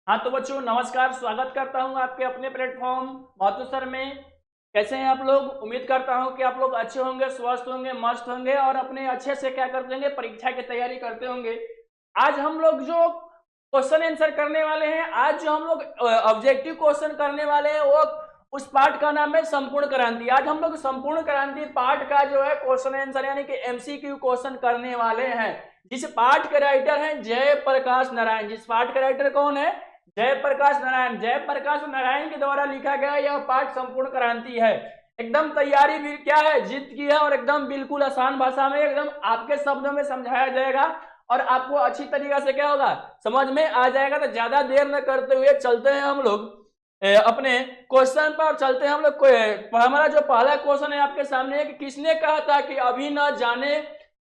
हाँ तो बच्चों नमस्कार, स्वागत करता हूँ आपके अपने प्लेटफॉर्म महतो सर में। कैसे हैं आप लोग? उम्मीद करता हूँ कि आप लोग अच्छे होंगे, स्वस्थ होंगे, मस्त होंगे और अपने अच्छे से क्या करते होंगे, परीक्षा की तैयारी करते होंगे। आज हम लोग जो क्वेश्चन आंसर करने वाले हैं, आज जो हम लोग ऑब्जेक्टिव क्वेश्चन करने वाले हैं वो उस पार्ट का नाम है संपूर्ण क्रांति। आज हम लोग संपूर्ण क्रांति पार्ट का जो है क्वेश्चन आंसर यानी कि एमसीक्यू क्वेश्चन करने वाले हैं। जिस पार्ट के राइटर हैं जयप्रकाश नारायण। जिस पार्ट के राइटर कौन है? जयप्रकाश नारायण। जयप्रकाश नारायण के द्वारा लिखा गया यह पाठ संपूर्ण क्रांति है। एकदम तैयारी भी क्या है, जीत की है, और एकदम बिल्कुल आसान भाषा में एकदम आपके शब्दों में समझाया जाएगा और आपको अच्छी तरीके से क्या होगा, समझ में आ जाएगा। तो ज्यादा देर न करते हुए चलते हैं हम लोग अपने क्वेश्चन पर चलते हैं हम लोग। हमारा जो पहला क्वेश्चन है आपके सामने है कि किसने कहा था कि अभी न जाने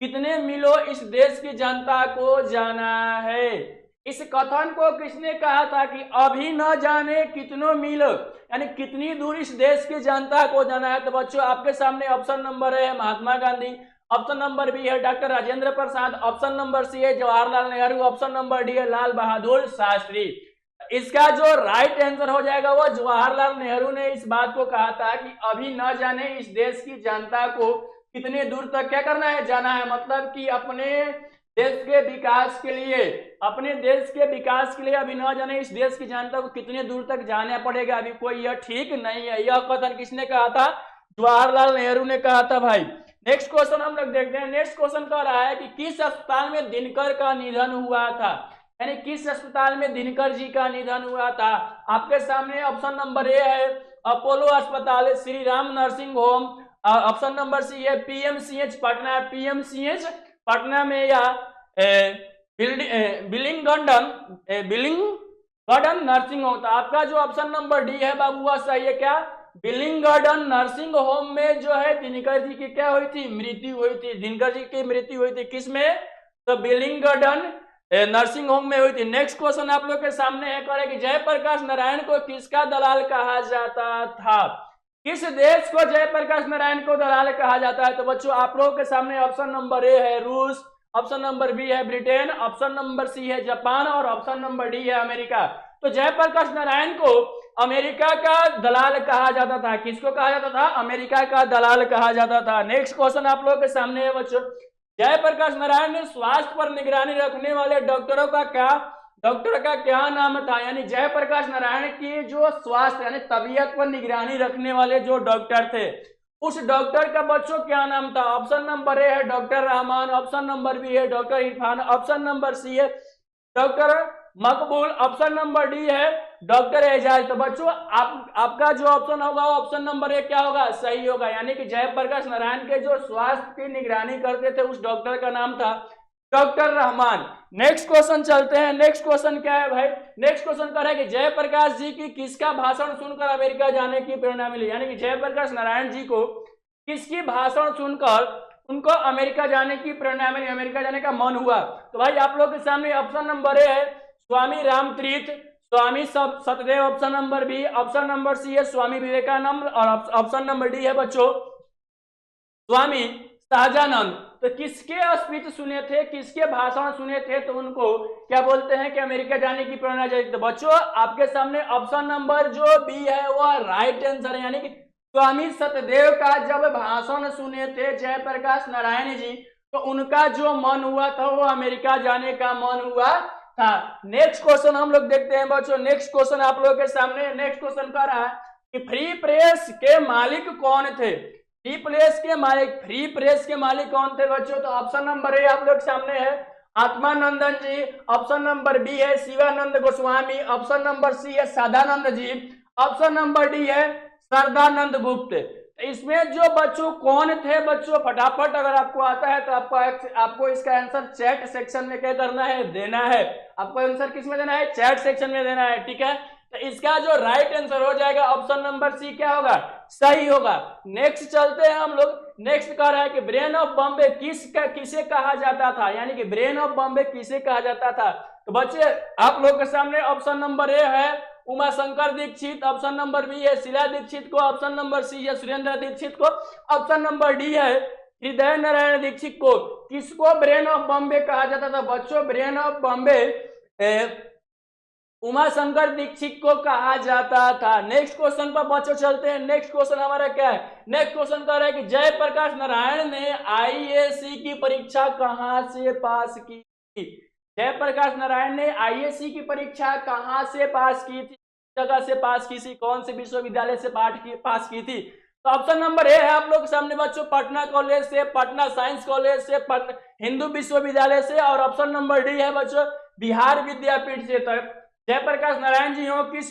कितने मिलो इस देश की जनता को जाना है। इस कथन को किसने कहा था कि अभी न जाने कितनों मील यानी कितनी दूर इस देश की जनता को जाना है। तो बच्चों आपके सामने ऑप्शन नंबर है Mahatma Gandhi, option number B है doctor Rajendra Prasad, option number C है Jawaharlal Nehru, option number D है लाल बहादुर शास्त्री। इसका जो राइट आंसर हो जाएगा वो जवाहरलाल नेहरू ने इस बात को कहा था कि अभी न जाने इस देश की जनता को कितने दूर तक क्या करना है, जाना है। मतलब कि अपने देश के विकास के लिए, अपने देश के विकास के लिए अभी न जाने इस देश की जनता को कितने दूर तक जाना पड़ेगा, अभी कोई यह ठीक नहीं है। यह कथन किसने कहा था? जवाहरलाल नेहरू ने कहा था भाई। नेक्स्ट क्वेश्चन हम लोग देखते हैं। नेक्स्ट क्वेश्चन कह रहा है कि किस अस्पताल में दिनकर का निधन हुआ था, यानी किस अस्पताल में दिनकर जी का निधन हुआ था। आपके सामने ऑप्शन नंबर ए है अपोलो अस्पताल, Shri Ram nursing home, option number C है पीएमसीएच पटना, पीएमसीएच पटना में, या बिलिंगडन नर्सिंग होम। तो आपका जो ऑप्शन नंबर डी है बाबू वह सही है। क्या बिलिंगडन नर्सिंग होम में जो है दिनकर जी की क्या हुई थी, मृत्यु हुई थी। दिनकर जी की मृत्यु हुई थी किस में? तो बिलिंगडन नर्सिंग होम में हुई थी। नेक्स्ट क्वेश्चन आप लोग के सामने है, करे कि जयप्रकाश नारायण को किसका दलाल कहा जाता था। किस देश को जयप्रकाश नारायण को दलाल कहा जाता है? तो बच्चों आप लोगों के सामने ऑप्शन नंबर ए है रूस, ऑप्शन नंबर बी है ब्रिटेन, ऑप्शन नंबर सी है जापान और ऑप्शन नंबर डी है अमेरिका। तो जयप्रकाश नारायण को अमेरिका का दलाल कहा जाता था। किसको कहा जाता था? अमेरिका का दलाल कहा जाता था। नेक्स्ट क्वेश्चन आप लोगों के सामने है बच्चों, जयप्रकाश नारायण ने स्वास्थ्य पर निगरानी रखने वाले डॉक्टर का क्या नाम था। यानी जयप्रकाश नारायण की जो स्वास्थ्य यानी तबीयत पर निगरानी रखने वाले जो डॉक्टर थे, उस डॉक्टर का बच्चों क्या नाम था। ऑप्शन नंबर ए है doctor Rahman, option number B है doctor Irfan, option number C है doctor Maqbool, option number D है डॉक्टर एजाज। तो बच्चों आपका जो ऑप्शन होगा वो ऑप्शन नंबर ए क्या होगा, सही होगा। यानी कि जयप्रकाश नारायण के जो स्वास्थ्य की निगरानी करते थे उस डॉक्टर का नाम था डॉक्टर रहमान। नेक्स्ट क्वेश्चन चलते हैं। नेक्स्ट क्वेश्चन क्या है भाई? नेक्स्ट क्वेश्चन कर रहा है कि जयप्रकाश जी की किसका भाषण सुनकर अमेरिका जाने की प्रेरणा मिली। यानी कि जयप्रकाश नारायण जी को किसकी भाषण सुनकर उनको अमेरिका जाने की प्रेरणा मिली, अमेरिका जाने का मन हुआ। तो भाई आप लोग के सामने ऑप्शन नंबर ए है Swami Ramtirth, Swami Satdev, option number B, option number C है स्वामी विवेकानंद और ऑप्शन नंबर डी है बच्चों स्वामी सहजानंद। तो किसके स्पीच सुने थे, किसके भाषण सुने थे तो उनको क्या बोलते हैं कि अमेरिका जाने की प्रेरणा चाहिए। तो बच्चों आपके सामने ऑप्शन नंबर जो बी है वह राइट आंसर है। यानी कि स्वामी सतदेव का जब भाषण सुने थे जयप्रकाश नारायण जी तो उनका जो मन हुआ था वो अमेरिका जाने का मन हुआ था। नेक्स्ट क्वेश्चन हम लोग देखते हैं बच्चों। नेक्स्ट क्वेश्चन आप लोगों के सामने, नेक्स्ट क्वेश्चन कह रहा है कि फ्री प्रेस के मालिक कौन थे। फ्री प्रेस के मालिक कौन थे बच्चों? तो ऑप्शन नंबर ए आप लोग सामने है Atmanandan ji, option number B है Shivanand Goswami, option number C है Sadanand ji, option number D है सरदानंद गुप्त। इसमें जो बच्चों कौन थे बच्चों, फटाफट अगर आपको आता है तो आपको इसका आंसर चैट सेक्शन में क्या करना है, देना है। आपको आंसर किस में देना है? चैट सेक्शन में देना है, ठीक है। तो इसका जो राइट आंसर हो जाएगा ऑप्शन नंबर सी क्या होगा, सही होगा। नेक्स्ट चलते हैं हम लोग। नेक्स्ट कह रहा है कि ब्रेन ऑफ बॉम्बे किसे कहा जाता था। यानी कि ब्रेन ऑफ बॉम्बे किसे कहा जाता था। तो बच्चे आप लोग के सामने ऑप्शन नंबर ए है Uma Shankar Dikshit, option number B है शीला दीक्षित को, ऑप्शन नंबर सी है सुरेंद्र दीक्षित को, ऑप्शन नंबर डी है हृदय नारायण दीक्षित को। किसको ब्रेन ऑफ बॉम्बे कहा जाता था बच्चों? ब्रेन ऑफ बॉम्बे उमाशंकर दीक्षित को कहा जाता था। नेक्स्ट क्वेश्चन पर बच्चों चलते हैं। नेक्स्ट क्वेश्चन हमारा क्या है? नेक्स्ट क्वेश्चन कह रहा है कि जयप्रकाश नारायण ने आईएएस की परीक्षा कहां से पास की थी? जयप्रकाश नारायण ने आईएएस की परीक्षा कहां से पास की थी? जगह से पास की थी? कौन से विश्वविद्यालय से पास की थी? तो ऑप्शन नंबर ए है आप लोग के सामने बच्चों, पटना कॉलेज से, पटना साइंस कॉलेज से, हिंदू विश्वविद्यालय से, और ऑप्शन नंबर डी है बच्चों बिहार विद्यापीठ से। तो जयप्रकाश नारायण जी हो किस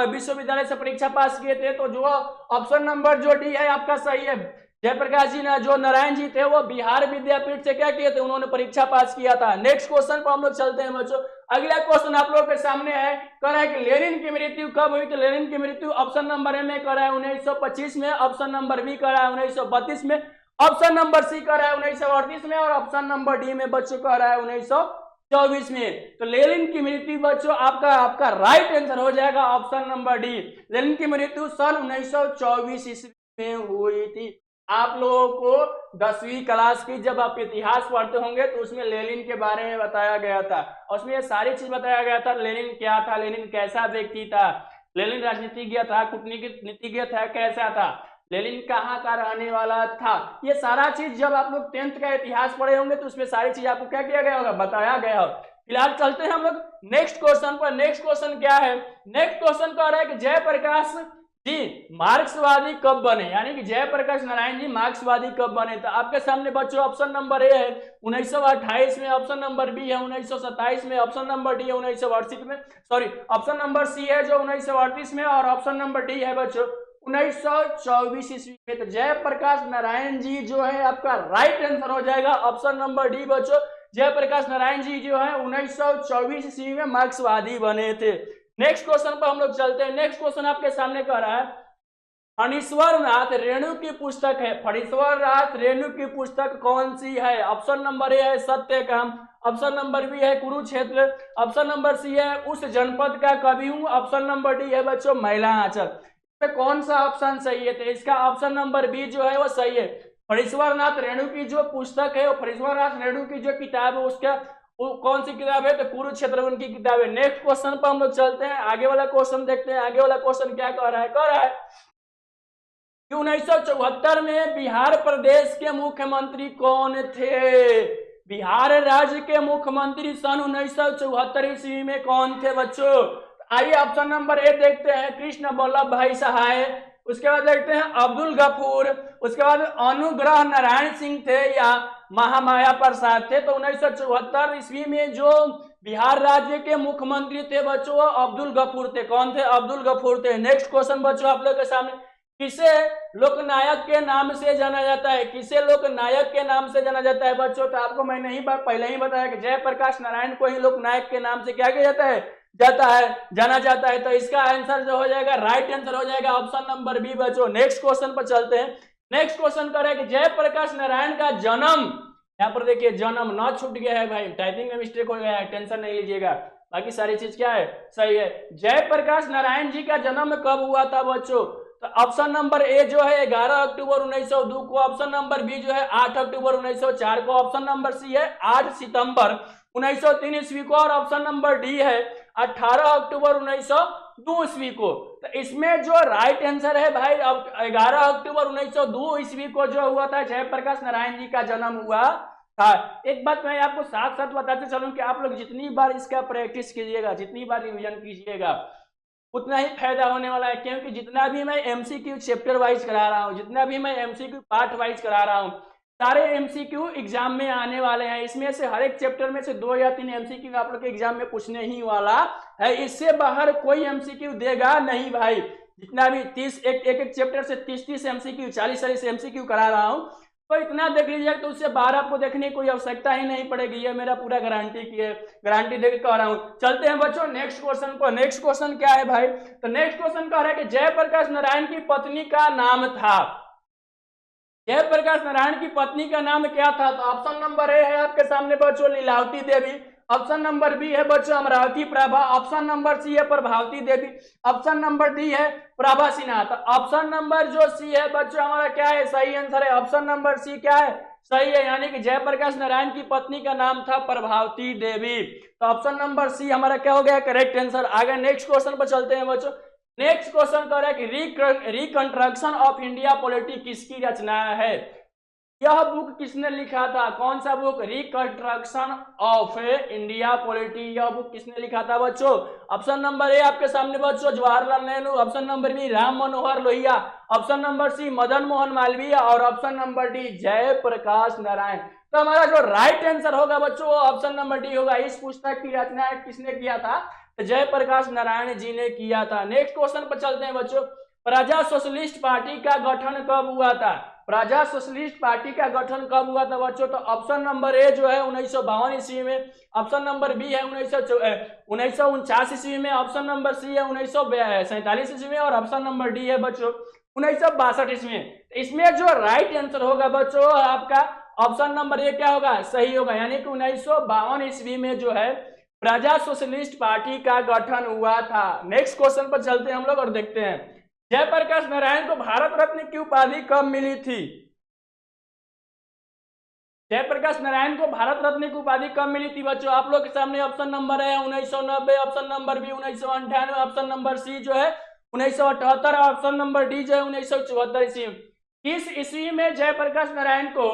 विश्वविद्यालय से परीक्षा पास किए थे? तो जो ऑप्शन नंबर जो डी है आपका सही है। जयप्रकाश जी ने जो नारायण जी थे वो बिहार विद्यापीठ से क्या किए थे? उन्होंने परीक्षा पास किया था। नेक्स्ट क्वेश्चन पर हम लोग चलते हैं बच्चों। अगला क्वेश्चन आप लोगों के सामने है, कह रहा है कि लेनिन की मृत्यु कब हुई? तो लेनिन की मृत्यु ऑप्शन नंबर ए में कह रहा है 1925 में, ऑप्शन नंबर बी कह रहा है 1932 में, ऑप्शन नंबर सी कह रहा है 1938 में, और ऑप्शन नंबर डी में बच्चों कह रहा है 1924 में। तो लेनिन की मृत्यु बच्चों आपका राइट आंसर हो जाएगा ऑप्शन नंबर डी। लेनिन की मृत्यु सन 1924 ईस्वी में हुई थी। आप लोगों को 10वीं क्लास की जब आप इतिहास पढ़ते होंगे तो उसमें लेनिन के बारे में बताया गया था, और उसमें ये सारी चीज बताया गया था। लेनिन क्या था, लेनिन कैसा व्यक्ति था, लेनिन राजनीतिज्ञ था, कूटनीतिज्ञ था, कैसा था, लेनिन कहाँ का रहने वाला था, ये सारा चीज जब आप लोग 10th का इतिहास पढ़े होंगे तो उसमें सारी चीज आपको क्या किया गया होगा, बताया गया होगा। फिलहाल चलते हैं हम लोग नेक्स्ट क्वेश्चन पर। नेक्स्ट क्वेश्चन क्या है? नेक्स्ट क्वेश्चन कह रहा है कि जयप्रकाश जी मार्क्सवादी कब बने, यानी कि जयप्रकाश नारायण जी मार्क्सवादी कब बने? तो आपके सामने बच्चों ऑप्शन नंबर ए है 1928 में, ऑप्शन नंबर बी है 1927 में, ऑप्शन नंबर डी है 1968 में, सॉरी ऑप्शन नंबर सी है जो 1938 में, और ऑप्शन नंबर डी है बच्चों 1924 ईस्वी में। तो जयप्रकाश नारायण जी जो है आपका राइट आंसर हो जाएगा ऑप्शन नंबर डी बच्चों। जयप्रकाश नारायण जी जो है 1924 ईस्वी में मार्क्सवादी बने थे। नेक्स्ट क्वेश्चन पर हम लोग चलते हैं। नेक्स्ट क्वेश्चन आपके सामने कह रहा है फणीश्वर नाथ रेणु की पुस्तक है, फणीश्वर नाथ रेणु की पुस्तक कौन सी है? ऑप्शन नंबर ए है सत्यकाम, ऑप्शन नंबर बी है कुरुक्षेत्र, ऑप्शन नंबर सी है उस जनपद का कवि हूं, ऑप्शन नंबर डी है बच्चों महिला आंचल। इसमें कौन सा ऑप्शन सही है? तो इसका ऑप्शन नंबर बी जो है वो सही है। फणीश्वर नाथ रेणु की जो पुस्तक है, वो फणीश्वर नाथ रेणु की जो किताब है उसका वो कौन सी किताब है? तो कुरुक्षेत्र उनकी किताब है। नेक्स्ट क्वेश्चन पर हम लोग चलते हैं। आगे वाला क्वेश्चन देखते हैं। आगे वाला क्वेश्चन क्या कह रहा है? कह रहा है कि 1974 में बिहार प्रदेश के मुख्यमंत्री कौन थे? बिहार राज्य के मुख्यमंत्री सन 1974 ईस्वी में कौन थे बच्चों? आइए ऑप्शन नंबर ए देखते हैं, कृष्ण वल्लभ भाई सहाय, उसके बाद देखते हैं अब्दुल गफूर, उसके बाद अनुग्रह नारायण सिंह थे या महामाया प्रसाद थे। तो 1974 ईस्वी में जो बिहार राज्य के मुख्यमंत्री थे बच्चों वो अब्दुल गफूर थे। कौन थे? अब्दुल गफूर थे। नेक्स्ट क्वेश्चन बच्चों आप लोग के सामने, किसे लोकनायक के नाम से जाना जाता है? किसे लोकनायक के नाम से जाना जाता है बच्चों? तो आपको मैंने ही पहले ही बताया कि जयप्रकाश नारायण को ही लोकनायक के नाम से क्या किया जाता है जाना जाता है। तो इसका आंसर जो हो जाएगा, राइट आंसर हो जाएगा ऑप्शन नंबर बी बच्चों। नेक्स्ट क्वेश्चन पर चलते हैं। नेक्स्ट क्वेश्चन कर रहा है कि जयप्रकाश नारायण का जन्म, यहाँ पर देखिए जन्म ना छूट गया है भाई, टाइपिंग में मिस्टेक हो गया है, टेंशन नहीं लीजिएगा, बाकी सारी चीज क्या है सही है। जयप्रकाश नारायण जी का जन्म कब हुआ था बच्चों? तो ऑप्शन नंबर ए जो है 11 अक्टूबर 1902 को, ऑप्शन नंबर बी जो है 8 अक्टूबर 1904 को, ऑप्शन नंबर सी है 8 सितंबर 1903 ईस्वी को, और ऑप्शन नंबर डी है 18 अक्टूबर 1902 ईस्वी को। तो इसमें जो राइट आंसर है भाई, अब 11 अक्टूबर 1902 ईस्वी को जो हुआ था जयप्रकाश नारायण जी का जन्म हुआ था। एक बात मैं आपको साथ साथ बताते चलूं कि आप लोग जितनी बार इसका प्रैक्टिस कीजिएगा, जितनी बार रिवीजन कीजिएगा, उतना ही फायदा होने वाला है। क्योंकि जितना भी मैं एमसीक्यू चैप्टर वाइज करा रहा हूँ, जितना भी मैं एमसीक्यू पार्ट वाइज करा रहा हूँ, सारे एमसीक्यू एग्जाम में आने वाले हैं। इसमें से हर एक चैप्टर में से 2 या 3 एमसीक्यू आप लोग के एग्जाम में पूछने ही वाला है। इससे बाहर कोई एमसीक्यू देगा नहीं भाई। जितना भी 30 एक चैप्टर से 30 एमसीक्यू 40 एमसीक्यू करा रहा हूँ, तो इतना देख लीजिए तो उससे बाहर आपको देखने की कोई आवश्यकता ही नहीं पड़ेगी। ये मेरा पूरा गारंटी देकर कह रहा हूँ। चलते हैं बच्चों नेक्स्ट क्वेश्चन पर। नेक्स्ट क्वेश्चन क्या है भाई? तो नेक्स्ट क्वेश्चन कह रहा है कि जयप्रकाश नारायण की पत्नी का नाम था, जयप्रकाश नारायण की पत्नी का नाम क्या था? तो ऑप्शन नंबर ए है आपके सामने बच्चों Lilavati Devi, option number B है बच्चों Amravati Prabha, option number C है Prabhavati Devi, option number D है प्रभा सिन्हा। तो ऑप्शन नंबर जो सी है बच्चों हमारा क्या है सही आंसर है। ऑप्शन नंबर सी क्या है सही है, यानी कि जयप्रकाश नारायण की पत्नी का नाम था प्रभावती देवी। तो ऑप्शन नंबर सी हमारा क्या हो गया, करेक्ट आंसर। आगे नेक्स्ट क्वेश्चन पर चलते हैं बच्चों। नेक्स्ट क्वेश्चन कह रहा है कि रिकंस्ट्रक्शन ऑफ इंडिया पॉलिटी किसकी रचना है। यह बुक किसने लिखा था, कौन सा book, reconstruction of India polity, यह बुक किसने लिखा था बच्चों। ऑप्शन नंबर ए आपके सामने बच्चों Jawaharlal Nehru, option number B Ram Manohar Lohia, option number C Madan Mohan Malviya और option number D Jayaprakash Narayan. तो हमारा जो राइट आंसर होगा बच्चों वो ऑप्शन नंबर डी होगा। इस पुस्तक की रचना किसने किया था, तो जयप्रकाश नारायण जी ने किया था। नेक्स्ट क्वेश्चन पर चलते हैं बच्चों। प्रजा सोशलिस्ट पार्टी का गठन कब हुआ था, प्रजा सोशलिस्ट पार्टी का गठन कब हुआ था बच्चों। तो ऑप्शन नंबर ए जो है 1952 ईस्वी में, ऑप्शन नंबर बी है 1949 ईस्वी में, ऑप्शन नंबर सी है 1947 ईस्वी में और ऑप्शन नंबर डी है बच्चों 1962 ईस्वी में। इसमें जो राइट आंसर होगा बच्चों आपका ऑप्शन नंबर ए क्या होगा, सही होगा, यानी कि 1952 ईस्वी में जो है प्रजा सोशलिस्ट पार्टी का गठन हुआ था। नेक्स्ट क्वेश्चन पर चलते हैं हम लोग और देखते हैं जयप्रकाश नारायण को भारत रत्न की उपाधि कब मिली थी। जयप्रकाश नारायण को भारत रत्न की उपाधि कब मिली थी बच्चों। आप लोग के सामने ऑप्शन नंबर है 1990, option number B 1998, option number C जो है 1978 और ऑप्शन नंबर डी जो है 1974 ईस्वी। किस ईस्वी में जयप्रकाश नारायण को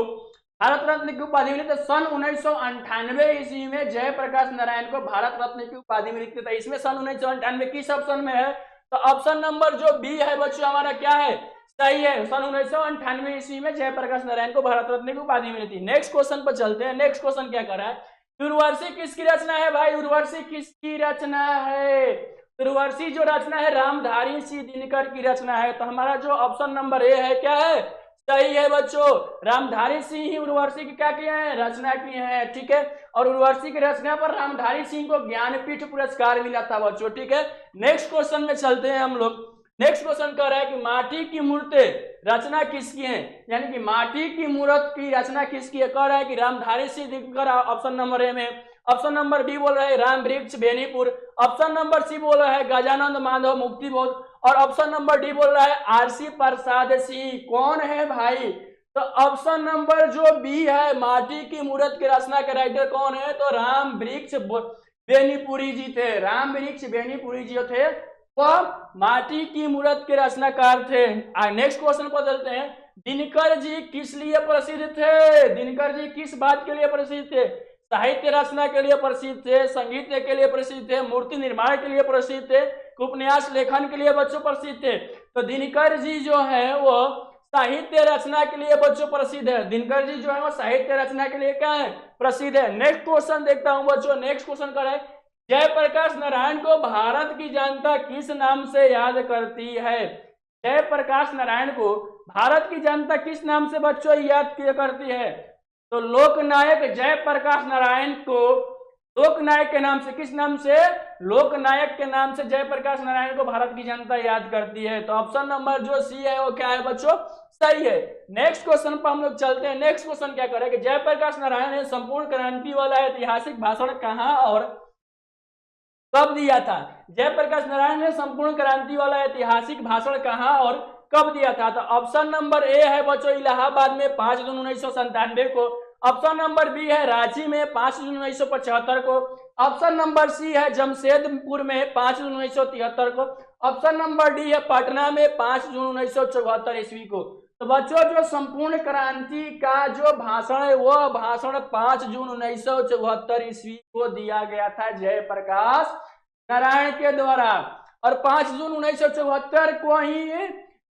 भारत रत्न की उपाधि मिली थी। सन 1998 ईस्वी में जयप्रकाश नारायण को भारत रत्न की उपाधि मिली थी। इसमें सन 1998 किस ऑप्शन में है, तो ऑप्शन नंबर जो बी है बच्चों हमारा क्या है, सही है। सन 1998 ईस्वी में जयप्रकाश नारायण को भारत रत्न की उपाधि मिली थी। नेक्स्ट क्वेश्चन पर चलते हैं। नेक्स्ट क्वेश्चन क्या कर रहा है, उर्वशी किसकी रचना है भाई, उर्वशी किसकी रचना है। उर्वशी जो रचना है रामधारी सिंह दिनकर की रचना है। तो हमारा जो ऑप्शन नंबर ए है क्या है, सही है बच्चों। रामधारी सिंह ही उर्वशी की क्या किए हैं, रचना किए हैं, ठीक है। और उर्वशी की रचना पर रामधारी सिंह को ज्ञानपीठ पुरस्कार मिला था बच्चों, ठीक है। नेक्स्ट क्वेश्चन में चलते हैं हम लोग। नेक्स्ट क्वेश्चन कह रहा है कि माटी की मूर्ति रचना किसकी है, यानी कि माटी की मूर्त की रचना किसकी है। कह रहा है कि Ramdhari Singh Dinkar, option number A में। ऑप्शन नंबर बी बोल रहा है राम वृक्ष बेनीपुर, ऑप्शन नंबर सी बोल रहा है गजानंद माधव मुक्तिबोध और ऑप्शन नंबर डी बोल रहा है आरसी प्रसाद सिंह। कौन है भाई, तो ऑप्शन नंबर जो बी है माटी की मूर्त की रचना के राइटर कौन है, तो राम वृक्ष बेनीपुरी जी थे। राम वृक्ष बेनीपुरी जी थे वह माटी की मूर्त के रचनाकार थे। नेक्स्ट क्वेश्चन पर चलते हैं। दिनकर जी किस लिए प्रसिद्ध थे, दिनकर जी किस बात के लिए प्रसिद्ध थे, साहित्य रचना के लिए प्रसिद्ध थे, संगीत के लिए प्रसिद्ध थे, मूर्ति निर्माण के लिए प्रसिद्ध थे, उपन्यास लेखन के लिए बच्चों प्रसिद्ध थे। तो दिनकर जी जो है वो साहित्य रचना के लिए बच्चों प्रसिद्ध है। दिनकर जी जो है वो साहित्य रचना के लिए क्या है, प्रसिद्ध है। नेक्स्ट क्वेश्चन देखता हूं बच्चों। नेक्स्ट क्वेश्चन कर रहा है जयप्रकाश नारायण को भारत की जनता किस नाम से याद करती है। जयप्रकाश नारायण को भारत की जनता किस नाम से बच्चों याद करती है, तो लोकनायक जयप्रकाश नारायण को लोकनायक के नाम से, किस नाम से, लोकनायक के नाम से जयप्रकाश नारायण को भारत की जनता याद करती है। तो ऑप्शन नंबर जो सी है वो क्या है बच्चों, सही है। नेक्स्ट क्वेश्चन पर हम लोग चलते हैं। नेक्स्ट क्वेश्चन क्या करें कि जयप्रकाश नारायण ने संपूर्ण क्रांति वाला ऐतिहासिक भाषण कहाँ और कब दिया था। जयप्रकाश नारायण ने संपूर्ण क्रांति वाला ऐतिहासिक भाषण कहाँ और कब दिया था। तो ऑप्शन नंबर ए है बच्चों इलाहाबाद में 5 जून 1997 को, ऑप्शन नंबर बी है रांची में 5 जून 1975 को, ऑप्शन नंबर सी है जमशेदपुर में 5 जून 1973 को, ऑप्शन नंबर डी है पटना में 5 जून 1974 ईस्वी को। तो बच्चों जो संपूर्ण क्रांति का जो भाषण है वो भाषण 5 जून 1974 ईस्वी को दिया गया था जयप्रकाश नारायण के द्वारा। और 5 जून 1974 को ही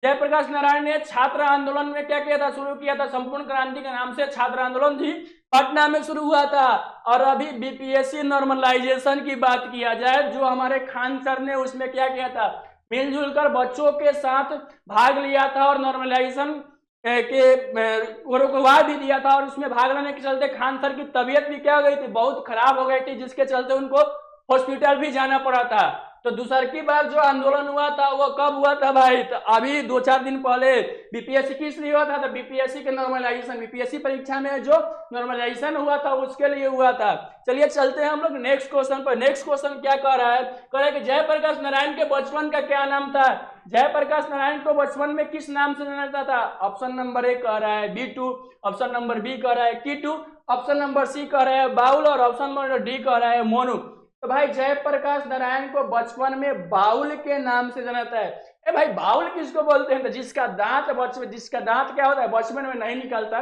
जयप्रकाश नारायण ने छात्र आंदोलन में क्या किया था, शुरू किया था। संपूर्ण क्रांति के नाम से छात्र आंदोलन भी पटना में शुरू हुआ था। और अभी बीपीएससी नॉर्मलाइजेशन की बात किया जाए जो हमारे खान सर ने उसमें क्या किया था, मिलजुल कर बच्चों के साथ भाग लिया था और नॉर्मलाइजेशन के रुकवा भी दिया था। और उसमें भाग लेने के चलते खान सर की तबीयत भी क्या हो गई थी, बहुत खराब हो गई थी, जिसके चलते उनको हॉस्पिटल भी जाना पड़ा था। तो दूसर की बार जो आंदोलन हुआ था वो कब हुआ था भाई, तो अभी 2-4 दिन पहले। बीपीएससी किस लिए हुआ था, तो बीपीएससी के नॉर्मलाइजेशन, बीपीएससी परीक्षा में जो नॉर्मलाइजेशन हुआ था उसके लिए हुआ था। चलिए चलते हैं हम लोग नेक्स्ट क्वेश्चन पर। नेक्स्ट क्वेश्चन क्या कह रहा है, कह रहा है कि जयप्रकाश नारायण के बचपन का क्या नाम था। जयप्रकाश नारायण को बचपन में किस नाम से जाना जाता था? ऑप्शन नंबर ए कह रहा है बीटू, ऑप्शन नंबर बी कह रहा है कीटू, ऑप्शन नंबर सी कह रहा है बाउल और ऑप्शन नंबर डी कह रहा है मोनू। तो भाई जयप्रकाश नारायण को बचपन में बाउल के नाम से जाना जाता है। ए भाई बाउल किसको बोलते हैं? तो जिसका दांत क्या होता है बचपन में नहीं निकलता,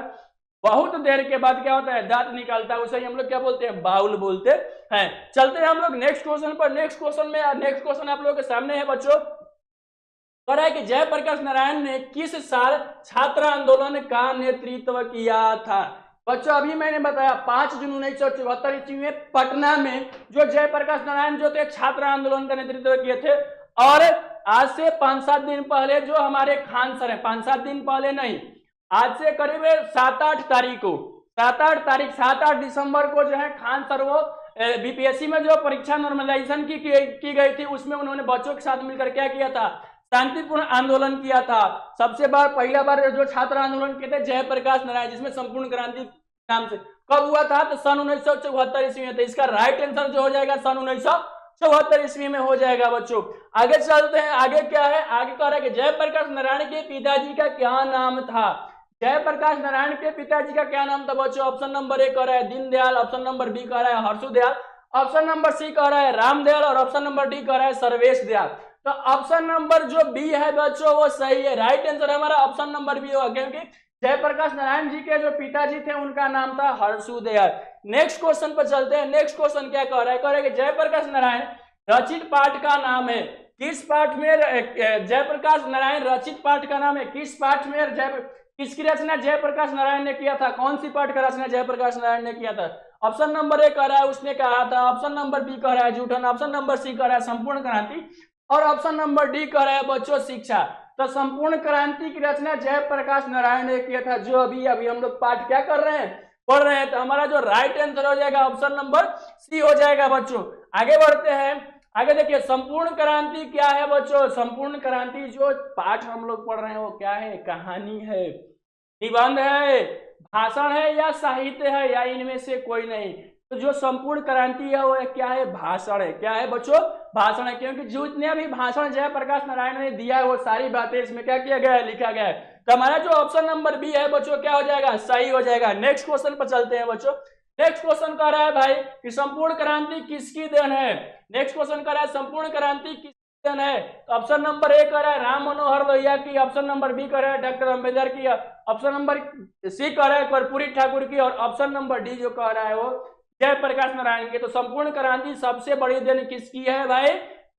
बहुत देर के बाद क्या होता है दांत निकालता है, उसे हम लोग क्या बोलते हैं? बाउल बोलते हैं। चलते हैं हम लोग नेक्स्ट क्वेश्चन पर। नेक्स्ट क्वेश्चन आप लोगों के सामने है बच्चों, कह रहा है कि जयप्रकाश नारायण ने किस साल छात्र आंदोलन का नेतृत्व किया था? बच्चों अभी मैंने बताया 5 जून 1974 ईस्वी में पटना में जो जयप्रकाश नारायण जो थे छात्र आंदोलन का नेतृत्व किए थे। और आज से 5-7 दिन पहले जो हमारे खान सर है, 5-7 दिन पहले नहीं, आज से करीब 7-8 तारीख को 7-8 दिसंबर को जो है खान सर वो बीपीएससी में जो परीक्षा नॉर्मलाइजेशन की गई थी उसमें उन्होंने बच्चों के साथ मिलकर क्या किया था? शांतिपूर्ण आंदोलन किया था। सबसे पहला बार जो छात्र आंदोलन किए थे जयप्रकाश नारायण, जिसमें संपूर्ण क्रांति नाम से, कब हुआ था? तो सन 1974 ईस्वी में। तो इसका राइट आंसर जो हो जाएगा सन 1974 ईस्वी में हो जाएगा बच्चों। आगे चलते हैं, आगे क्या है? आगे कह रहा है कि जयप्रकाश नारायण के पिताजी का क्या नाम था? जयप्रकाश नारायण के पिताजी का क्या नाम था बच्चों? ऑप्शन नंबर ए कह रहा है दीनदयाल, ऑप्शन नंबर बी कह रहा है हर्षुदयाल, ऑप्शन नंबर सी कह रहा है रामदयाल और ऑप्शन नंबर डी कह रहा है सर्वेश दयाल। तो ऑप्शन नंबर जो बी है बच्चों वो सही है। राइट आंसर हमारा ऑप्शन नंबर बी होगा, क्योंकि जयप्रकाश नारायण जी के जो पिताजी थे उनका नाम था हर्षुदयाल। नेक्स्ट क्वेश्चन पर चलते हैं। नेक्स्ट क्वेश्चन क्या कह रहा है? कह रहा है कि जयप्रकाश नारायण रचित पाठ का नाम है किस पाठ में? जयप्रकाश नारायण रचित पाठ का नाम है किस पाठ में? किसकी रचना जयप्रकाश नारायण ने किया था? कौन सी पाठ का रचना जयप्रकाश नारायण ने किया था? ऑप्शन नंबर ए कह रहा है उसने कहा था, ऑप्शन नंबर बी कह रहा है जूठन, ऑप्शन नंबर सी कह रहा है संपूर्ण क्रांति और ऑप्शन नंबर डी कह रहा है बच्चों शिक्षा। तो संपूर्ण क्रांति की रचना जयप्रकाश नारायण ने किया था, जो अभी हम लोग पाठ क्या कर रहे हैं? पढ़ रहे हैं। तो हमारा जो राइट आंसर हो जाएगा ऑप्शन नंबर सी हो जाएगा बच्चों। आगे बढ़ते हैं। आगे देखिए संपूर्ण क्रांति क्या है बच्चों? संपूर्ण क्रांति जो पाठ हम लोग पढ़ रहे हैं वो क्या है? कहानी है, निबंध है, भाषण है या साहित्य है या इनमें से कोई नहीं? तो जो संपूर्ण क्रांति है वो क्या है? भाषण है। क्या है बच्चों? भाषण है, क्योंकि जितने भी भाषण जयप्रकाश नारायण ने दिया है वो सारी बातें इसमें क्या किया गया है? लिखा गया है। तो हमारा जो ऑप्शन नंबर बी है बच्चों क्या हो जाएगा? सही हो जाएगा। नेक्स्ट क्वेश्चन पर चलते हैं बच्चों। नेक्स्ट क्वेश्चन कह रहा है भाई कि संपूर्ण क्रांति किसकी देन है? नेक्स्ट क्वेश्चन कह रहा है संपूर्ण क्रांति किसकी देन है? तो ऑप्शन नंबर ए कह रहा है राम मनोहर लोहिया की, ऑप्शन नंबर बी कह रहा है डॉक्टर अंबेडकर की, ऑप्शन नंबर सी कह रहा है कर्पूरी ठाकुर की और ऑप्शन नंबर डी जो कह रहा है वो जयप्रकाश नारायण की। तो संपूर्ण क्रांति सबसे बड़ी देन किसकी है भाई?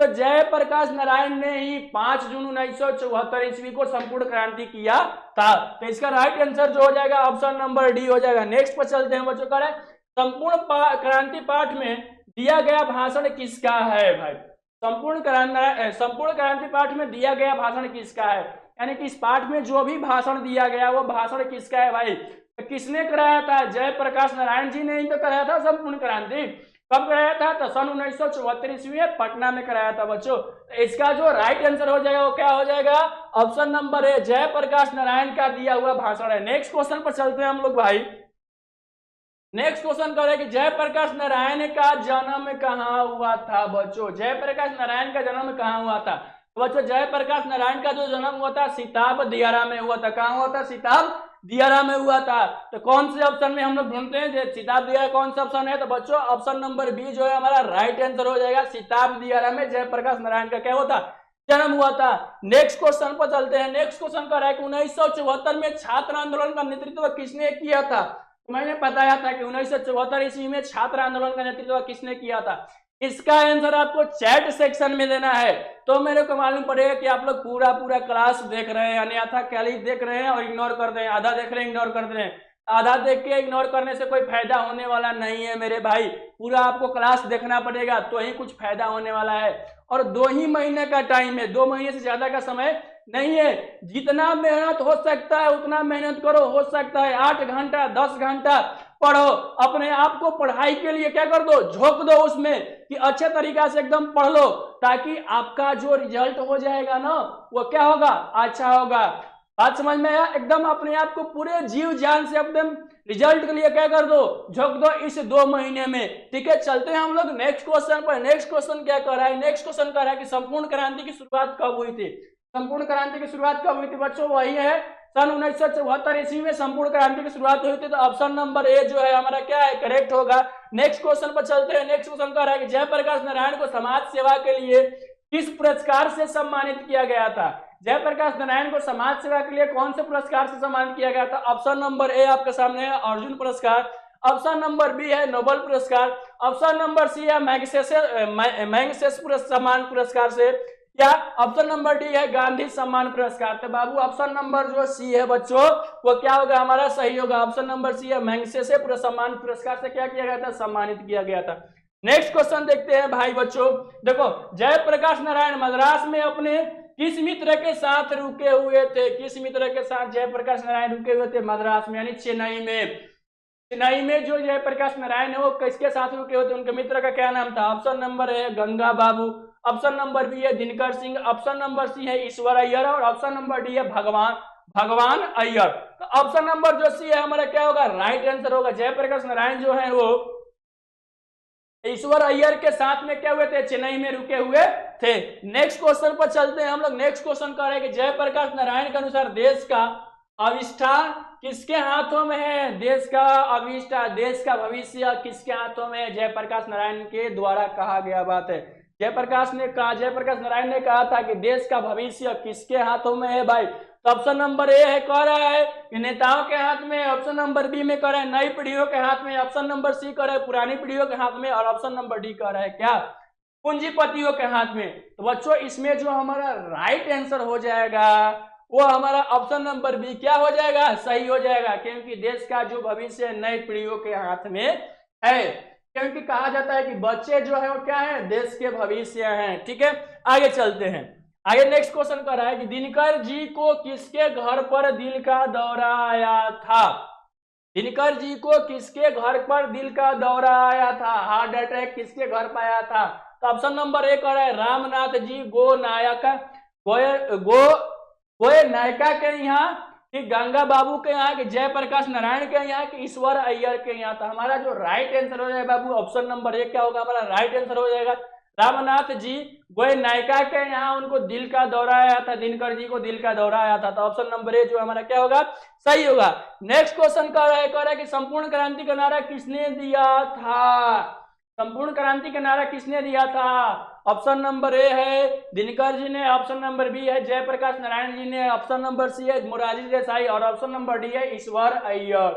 तो जयप्रकाश नारायण ने ही 5 जून 1974 ईस्वी को संपूर्ण क्रांति किया था। तो इसका राइट आंसर जो हो जाएगा ऑप्शन नंबर डी हो जाएगा। नेक्स्ट पर चलते हैं बच्चों। कह रहे हैं संपूर्ण क्रांति पाठ में दिया गया भाषण किसका है भाई? संपूर्ण क्रांति पाठ में दिया गया भाषण किसका है? यानी कि इस पाठ में जो भी भाषण दिया गया वो भाषण किसका है भाई? तो किसने कराया था? जयप्रकाश नारायण जी ने ही तो कराया था संपूर्ण क्रांति। कब कराया था? तो सन 1974 ईस्वी में पटना में कराया था बच्चों। तो इसका जो राइट आंसर हो जाएगा वो क्या हो जाएगा? Option number A Jayaprakash Narayan का दिया हुआ भाषण है। नेक्स्ट क्वेश्चन पर चलते हैं हम लोग भाई। नेक्स्ट क्वेश्चन करें कि जयप्रकाश नारायण का जन्म कहाँ हुआ था बच्चों? जयप्रकाश नारायण का जन्म कहाँ हुआ था बच्चों? जयप्रकाश नारायण का जो जन्म हुआ था सिताब दियारा में हुआ था। कहाँ हुआ था? सिताब दियारा में हुआ था। तो कौन से ऑप्शन में हम लोग ढूंढते हैं सिताब दियारा कौन सा ऑप्शन है? तो बच्चों ऑप्शन नंबर बी जो है हमारा राइट आंसर हो जाएगा। सिताब दियारा में जयप्रकाश नारायण का क्या होता? जन्म हुआ था। नेक्स्ट क्वेश्चन पर चलते हैं। नेक्स्ट क्वेश्चन कर रहा है कि 1974 में छात्र आंदोलन का नेतृत्व किसने किया था? तो मैंने बताया था कि 1974 ईस्वी में छात्र आंदोलन का नेतृत्व किसने किया था। इसका आंसर आपको चैट सेक्शन में देना है। तो मेरे को मालूम पड़ेगा कि आप लोग पूरा क्लास देख रहे हैं, अन्यथा खाली देख रहे हैं और इग्नोर कर रहे हैं। आधा देख रहे हैं इग्नोर कर रहे हैं। आधा देख के इग्नोर करने से कोई फायदा होने वाला नहीं है मेरे भाई। पूरा आपको क्लास देखना पड़ेगा तो ही कुछ फायदा होने वाला है। और 2 ही महीने का टाइम है, 2 महीने से ज्यादा का समय नहीं है। जितना मेहनत हो सकता है उतना मेहनत करो। हो सकता है 8 घंटा 10 घंटा पढ़ो, अपने आप को पढ़ाई के लिए क्या कर दो? झोंक दो उसमें कि अच्छे तरीका से एकदम पढ़ लो, ताकि आपका जो रिजल्ट हो जाएगा ना वो क्या होगा? अच्छा होगा। बात समझ में आया? एकदम अपने आप को पूरे जीव जान से एकदम रिजल्ट के लिए क्या कर दो? झोंक दो इस 2 महीने में। ठीक है, चलते हैं हम लोग नेक्स्ट क्वेश्चन पर। नेक्स्ट क्वेश्चन क्या कर रहा है? नेक्स्ट क्वेश्चन कर रहा है कि संपूर्ण क्रांति की शुरुआत कब हुई थी? संपूर्ण क्रांति की शुरुआत कब हुई थी बच्चों? वही है सन 1974 ईस्वी में संपूर्ण क्रांति की शुरुआत हुई थी। तो ऑप्शन नंबर ए जो है हमारा क्या है, करेक्ट होगा। नेक्स्ट क्वेश्चन पर चलते हैं। नेक्स्ट क्वेश्चन कह रहा है कि जयप्रकाश नारायण को समाज सेवा के लिए किस पुरस्कार से सम्मानित किया गया था? जयप्रकाश नारायण को समाज सेवा के लिए कौन से पुरस्कार से सम्मानित किया गया था? ऑप्शन नंबर ए आपके सामने है अर्जुन पुरस्कार, ऑप्शन नंबर बी है नोबेल पुरस्कार, ऑप्शन नंबर सी है मैग्सेसे सम्मान पुरस्कार से, या ऑप्शन नंबर डी है गांधी सम्मान पुरस्कार। तो बाबू ऑप्शन नंबर जो सी है बच्चों वो क्या होगा हमारा, सही होगा। ऑप्शन नंबर सी है मैग्सेसे सम्मान पुरस्कार से क्या किया गया था, सम्मानित किया गया था। नेक्स्ट क्वेश्चन देखते हैं भाई बच्चों। देखो जयप्रकाश नारायण मद्रास में अपने किस मित्र के साथ रुके हुए थे? किस मित्र के साथ जयप्रकाश नारायण रुके हुए थे मद्रास में, यानी चेन्नई में? चेन्नई में जो जयप्रकाश नारायण है वो किसके साथ रुके हुए थे, उनके मित्र का क्या नाम था? Option number A Ganga Babu, option number B है Dinkar Singh, option number C है ईश्वर अय्यर और ऑप्शन नंबर डी है भगवान अय्यर। तो ऑप्शन नंबर जो सी है हमारा क्या होगा, राइट आंसर होगा। जयप्रकाश नारायण जो है वो ईश्वर अय्यर के साथ में क्या हुए थे, चेन्नई में रुके हुए थे। नेक्स्ट क्वेश्चन पर चलते हैं हम लोग। नेक्स्ट क्वेश्चन कह रहे हैं कि जयप्रकाश नारायण के अनुसार देश का अविष्ठा किसके हाथों में है? देश का अविष्ठा, देश का भविष्य किसके हाथों में है? जयप्रकाश नारायण के द्वारा कहा गया बात है। जयप्रकाश नारायण ने कहा था कि देश का भविष्य किसके हाथों में है भाई? तो ऑप्शन नंबर ए है कह रहा है कि नेताओं के हाथ में, ऑप्शन नंबर बी में कह रहा है नई पीढ़ियों के हाथ में, ऑप्शन नंबर सी कह रहा है पुरानी पीढ़ियों के हाथ में, और ऑप्शन नंबर डी कह रहा है क्या, पूंजीपतियों के हाथ में। तो बच्चों इसमें जो हमारा राइट आंसर हो जाएगा वो हमारा ऑप्शन नंबर बी क्या हो जाएगा, सही हो जाएगा, क्योंकि देश का जो भविष्य नई पीढ़ियों के हाथ में है। क्योंकि कहा जाता है कि बच्चे जो है वो क्या है, देश के भविष्य हैं। ठीक है, आगे चलते हैं। आगे नेक्स्ट क्वेश्चन कर रहा है कि दिनकर जी को किसके घर पर दिल का दौरा आया था? दिनकर जी को किसके घर पर दिल का दौरा आया था, हार्ट अटैक किसके घर पर आया था? तो ऑप्शन नंबर ए कह रहा है रामनाथ जी गोये नायका के यहाँ, कि गंगा बाबू के यहाँ, कि जयप्रकाश नारायण के यहाँ, कि ईश्वर अय्यर के यहाँ। तो हमारा जो राइट आंसर हो जाएगा बाबू ऑप्शन नंबर ए क्या होगा, हमारा राइट आंसर हो जाएगा रामनाथ जी गोये नायका के यहाँ उनको दिल का दौरा आया था, दिनकर जी को दिल का दौरा आया था। तो ऑप्शन नंबर ए जो हमारा क्या होगा, सही होगा। नेक्स्ट क्वेश्चन कह रहा है कि संपूर्ण क्रांति का नारा किसने दिया था? संपूर्ण क्रांति का नारा किसने दिया था? ऑप्शन नंबर ए है दिनकर जी ने, ऑप्शन नंबर बी है जयप्रकाश नारायण जी ने, ऑप्शन नंबर सी है मोरारजी देसाई और ऑप्शन नंबर डी है ईश्वर अय्यर।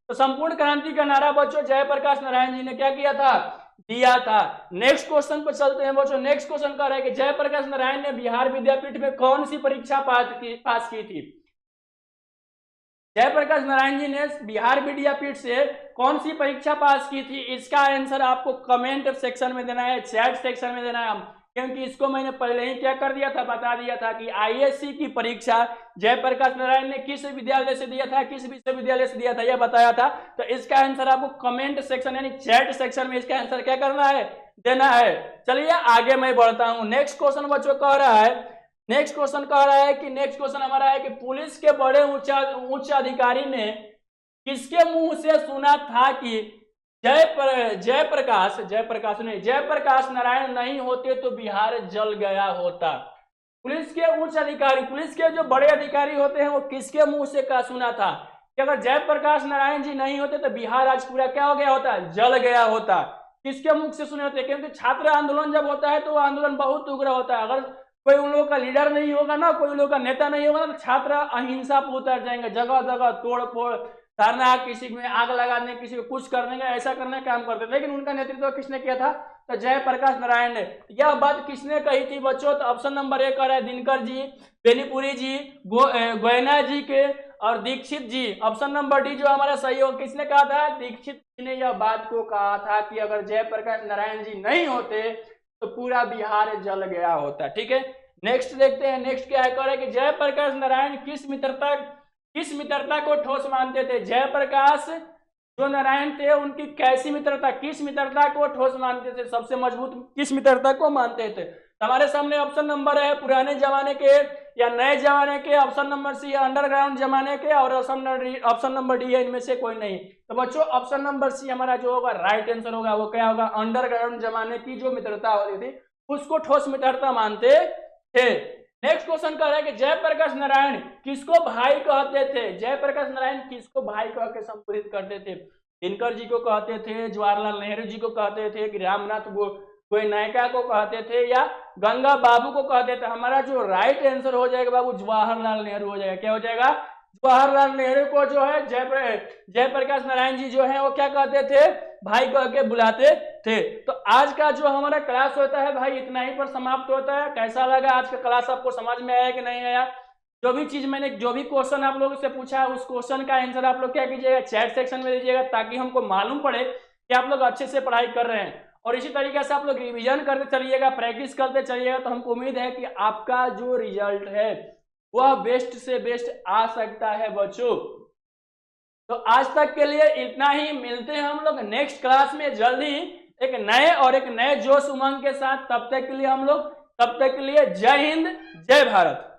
तो संपूर्ण क्रांति का नारा बच्चों जयप्रकाश नारायण जी ने क्या किया था, दिया था। नेक्स्ट क्वेश्चन पर चलते हैं बच्चों। नेक्स्ट क्वेश्चन कह रहा है कि जयप्रकाश नारायण ने बिहार विद्यापीठ में कौन सी परीक्षा पास की थी? जयप्रकाश नारायण जी ने बिहार विद्यापीठ से कौन सी परीक्षा पास की थी? इसका आंसर आपको कमेंट सेक्शन में देना है, चैट सेक्शन में देना है, क्योंकि इसको मैंने पहले ही क्या कर दिया था, बता दिया था कि आईएससी की परीक्षा जयप्रकाश नारायण ने किस विद्यालय से दिया था, किस विश्वविद्यालय से दिया था, यह बताया था। तो इसका आंसर आपको कमेंट सेक्शन यानी चैट सेक्शन में इसका आंसर क्या करना है, देना है। चलिए आगे मैं बढ़ता हूं। नेक्स्ट क्वेश्चन बच्चों कह रहा है, नेक्स्ट क्वेश्चन हमारा है कि पुलिस के बड़े उच्च अधिकारी ने किसके मुंह से सुना था कि जयप्रकाश नारायण नहीं होते तो बिहार जल गया होता? पुलिस के उच्च अधिकारी, पुलिस के जो बड़े अधिकारी होते हैं वो किसके मुंह से क्या सुना था कि अगर जयप्रकाश नारायण जी नहीं होते तो बिहार आज पूरा क्या हो गया होता, जल गया होता? किसके मुख से सुने होते? क्योंकि छात्र आंदोलन जब होता है तो वो आंदोलन बहुत उग्र होता है। अगर कोई उन लोगों का लीडर नहीं होगा ना, कोई उन लोगों का नेता नहीं होगा ना, तो छात्र अहिंसा पर उतर जाएंगे, जगह जगह तोड़ फोड़, धरना, किसी में आग लगाने, किसी को कुछ करने का, ऐसा करने का काम करते थे। लेकिन उनका नेतृत्व किसने किया था? तो जयप्रकाश नारायण ने। यह बात किसने कही थी बच्चों? तो ऑप्शन नंबर ए कह रहा है दिनकर जी, बेनीपुरी जी, गोयना जी के और दीक्षित जी। ऑप्शन नंबर डी जो हमारा सही हो, किसने कहा था? दीक्षित जी ने यह बात को कहा था कि अगर जयप्रकाश नारायण जी नहीं होते तो पूरा बिहार जल गया होता। ठीक है, नेक्स्ट देखते हैं। नेक्स्ट क्या है, कह रहा है कि जयप्रकाश नारायण किस मित्रता को ठोस मानते थे? जयप्रकाश जो नारायण थे उनकी कैसी मित्रता, किस मित्रता को ठोस मानते थे, सबसे मजबूत किस मित्रता को मानते थे? हमारे सामने ऑप्शन नंबर है पुराने जमाने के या नए जमाने के, ऑप्शन नंबर सी है अंडरग्राउंड जमाने के, और ऑप्शन नंबर डी है इनमें से कोई नहीं। तो बच्चों ऑप्शन नंबर सी हमारा जो होगा राइट आंसर होगा। वो क्या होगा? अंडरग्राउंड जमाने की जो मित्रता होती थी उसको ठोस मित्रता मानते थे। नेक्स्ट क्वेश्चन कह रहा है कि जयप्रकाश नारायण किसको भाई कहते थे? जयप्रकाश नारायण किसको भाई कह के संबोधित करते थे? दिनकर जी को कहते थे, जवाहरलाल नेहरू जी को कहते थे, कि रामनाथ कोई नायका को कहते थे, या गंगा बाबू को कहते थे? हमारा जो राइट आंसर हो जाएगा बाबू जवाहरलाल नेहरू हो जाएगा। क्या हो जाएगा? जवाहरलाल नेहरू को जो है जयप्रकाश नारायण जी जो है वो क्या कहते थे? भाई कह के बुलाते थे। तो आज का जो हमारा क्लास होता है भाई इतना ही पर समाप्त होता है। कैसा लगा आज का क्लास? आपको समझ में आया कि नहीं आया? जो भी चीज मैंने जो भी क्वेश्चन आप लोगों से पूछा उस क्वेश्चन का आंसर आप लोग क्या कीजिएगा? चैट सेक्शन में दीजिएगा, ताकि हमको मालूम पड़े कि आप लोग अच्छे से पढ़ाई कर रहे हैं। और इसी तरीके से आप लोग रिवीजन करते चलिएगा, प्रैक्टिस करते चलिएगा, तो हमको उम्मीद है कि आपका जो रिजल्ट है वह बेस्ट से बेस्ट आ सकता है बच्चों। तो आज तक के लिए इतना ही। मिलते हैं हम लोग नेक्स्ट क्लास में जल्द ही एक नए जोश उमंग के साथ। तब तक के लिए जय हिंद, जय भारत।